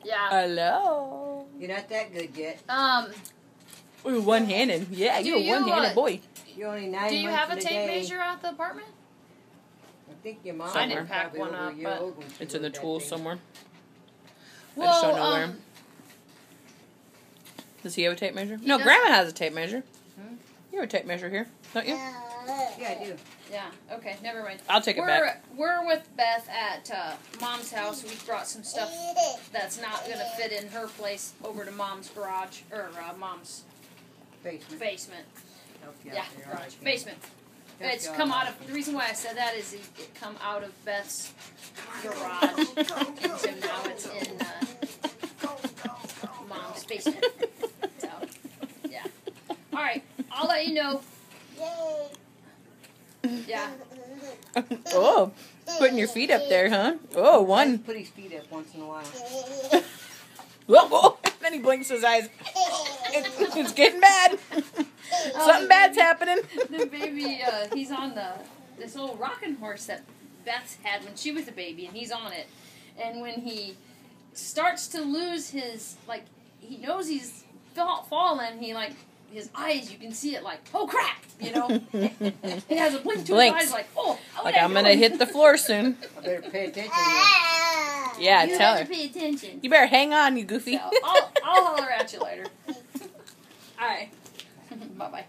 Yeah. Hello. You're not that good yet. Ooh, one-handed. Yeah, you're a one-handed boy. You're only 9 months. Do you have a tape day. measure at the apartment? I think your mom I didn't was pack probably one over up, a year but- old when she It's in the wrote that tools thing. somewhere. Well, I just don't know where. Does he have a tape measure? No, does. Grandma has a tape measure. Hmm? You have a tape measure here, don't you? Yeah, I do. Yeah, okay, never mind. I'll take it back. We're with Beth at Mom's house. We brought some stuff that's not going to fit in her place over to Mom's garage, or Mom's basement. Help you Yeah, out there, garage. I can. Basement. Help It's you come out. out of, the reason why I said that is it come out of Beth's garage. And so now it's in Mom's basement. So, yeah. Alright, I'll let you know. Yeah. Oh, putting your feet up there, huh? Oh, one. Put his feet up once in a while. Whoa, whoa. Then he blinks his eyes. It's getting bad. Something bad's happening. The baby, he's on this old rocking horse that Beth had when she was a baby, and he's on it. And when he starts to lose his, like, he knows he's fallen, his eyes, you can see it like, oh crap, you know? He has a blink to Blinks. his eyes like, oh, Like, I'm going to hit the floor soon. I better pay attention. Yeah, You tell have her. to pay attention. You better hang on, you goofy. So, I'll holler at you later. Alright. Bye-bye.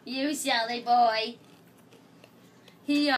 You silly boy. He,